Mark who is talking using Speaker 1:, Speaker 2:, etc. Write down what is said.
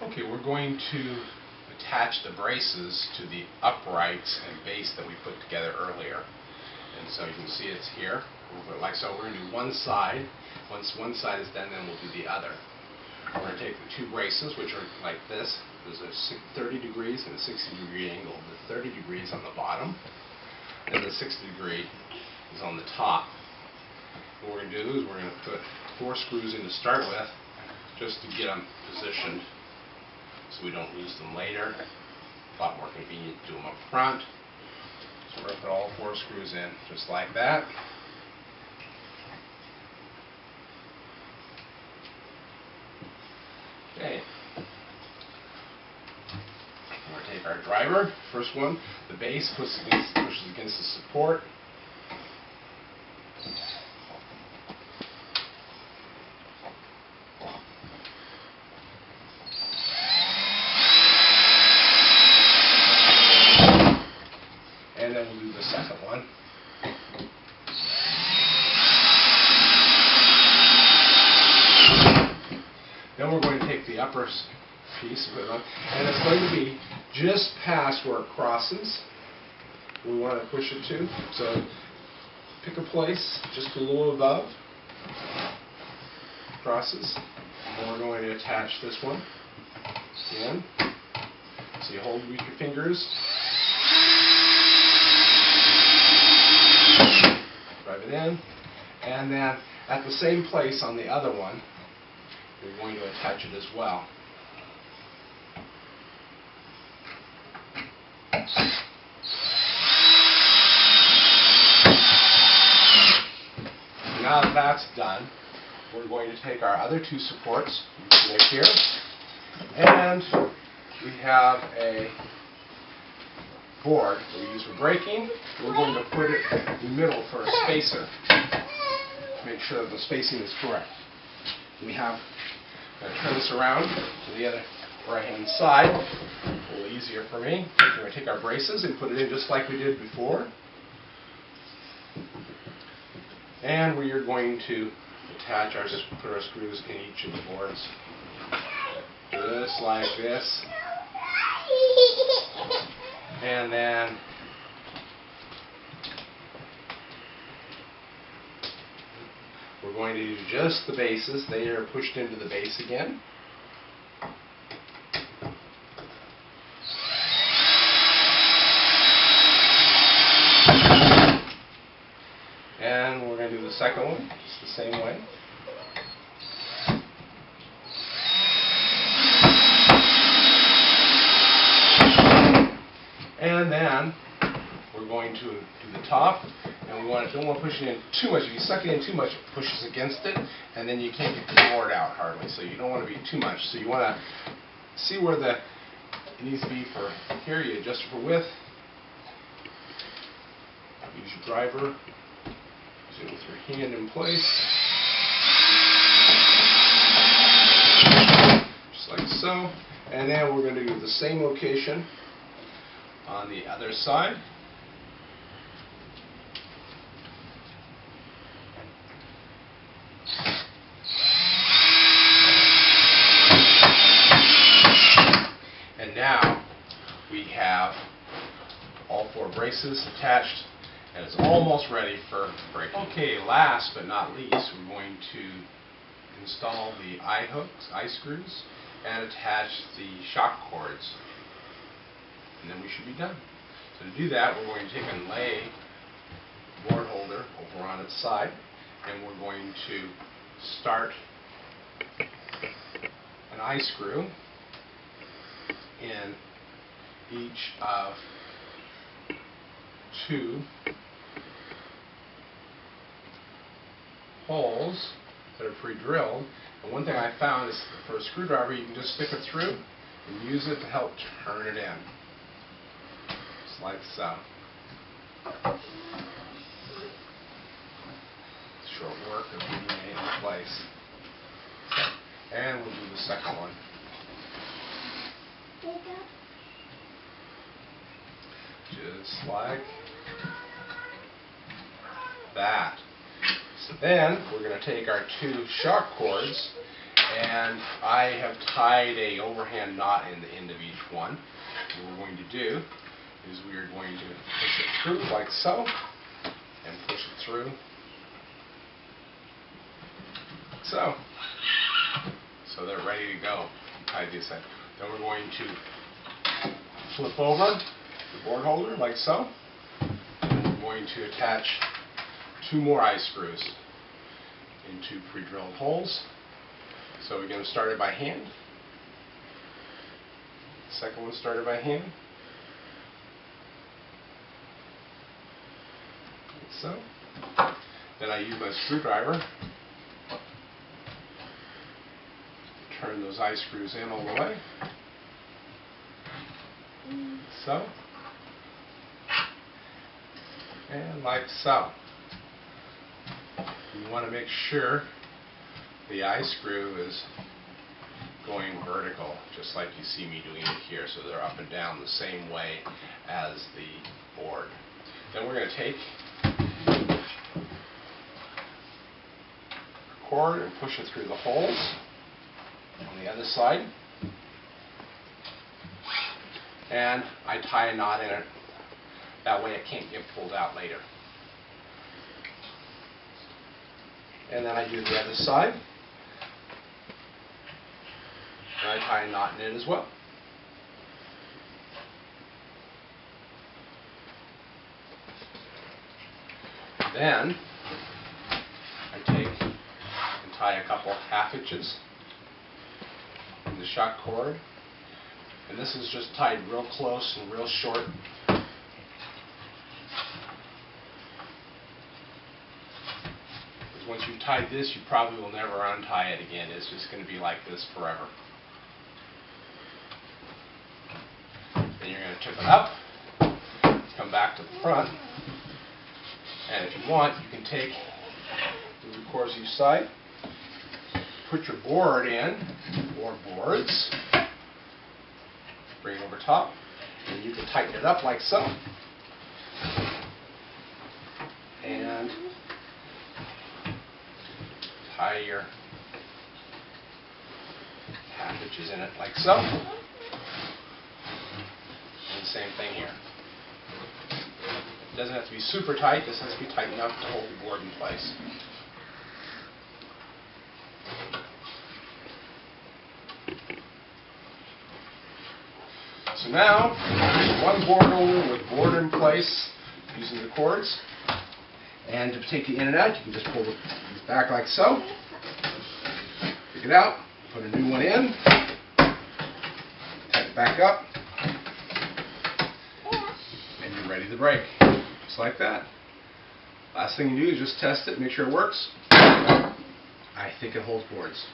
Speaker 1: Okay, we're going to attach the braces to the uprights and base that we put together earlier. And so you can see it's here. Like so, we're going to do one side. Once one side is done, then we'll do the other. We're going to take the two braces, which are like this. There's a 30 degrees and a 60-degree angle. The 30 degrees on the bottom, and the 60 degree is on the top. What we're going to do is we're going to put 4 screws in to start with, just to get them positioned so we don't lose them later. A lot more convenient to do them up front. So we're going to put all 4 screws in just like that. Okay. We're going to take our driver, first one, the base pushes against the support. And then we'll do the second one. Then we're going to take the upper piece, and it's going to be just past where it crosses. We want to push it to. So pick a place just a little above. Crosses. And we're going to attach this one again. So you hold with your fingers. Drive it in, and then at the same place on the other one, we're going to attach it as well. Now that that's done, we're going to take our other 2 supports right here, and we have a board that we use for braking. We're going to put it in the middle for a spacer to make sure that the spacing is correct. We have, I'm going to turn this around to the other right-hand side, a little easier for me. We're going to take our braces and put it in just like we did before. And we are going to attach our, put our screws in each of the boards, just like this. And then we're going to use just the bases. They are pushed into the base again. And we're going to do the second one just the same way. And then we're going to do the top, and we don't want to push it in too much. If you suck it in too much, it pushes against it, and then you can't get the board out hardly. So you don't want to be too much. So you want to see where it needs to be for here. You adjust it for width. Use your driver. Use it with your hand in place, just like so. And then we're going to do the same location on the other side. And now we have all 4 braces attached, and it's almost ready for braking. Okay, last but not least, we're going to install the eye hooks, eye screws, and attach the shock cords. And then we should be done. So to do that, we're going to take and lay the board holder over on its side, and we're going to start an eye screw in each of 2 holes that are pre-drilled. And one thing I found is for a screwdriver, you can just stick it through and use it to help turn it in. Like so. Short work of getting it in place. And we'll do the second one. Just like that. So then we're going to take our 2 shock cords And I have tied a overhand knot in the end of each one. What we're going to do is we are going to push it through like so, and push it through like so. So they're ready to go. Tie this in. Then we're going to flip over the board holder like so. And we're going to attach 2 more eye screws into pre-drilled holes. So we're going to start it by hand. Second one started by hand. Like so. Then I use my screwdriver. Turn those eye screws in all the way. So. And like so. You want to make sure the eye screw is going vertical, just like you see me doing it here, so they're up and down the same way as the board. Then we're going to take the cord and push it through the holes on the other side, and I tie a knot in it. That way it can't get pulled out later. And then I do the other side, and I tie a knot in it as well. Then I take and tie a couple half hitches in the shock cord, and this is just tied real close and real short. Once you've tied this, you probably will never untie it again. It's just going to be like this forever. Then you're going to tip it up, come back to the front, and if you want, you can take the cords each side, put your board in, or boards, bring it over top, and you can tighten it up like so. And tie your half hitches in it like so. And the same thing here. It doesn't have to be super tight, this has to be tight enough to hold the board in place. So now, one board holder with board in place using the cords. And to take the in and out, you can just pull these back like so. Pick it out, put a new one in, tighten it back up, and you're ready to break. Just like that. Last thing you do is just test it, make sure it works. I think it holds boards.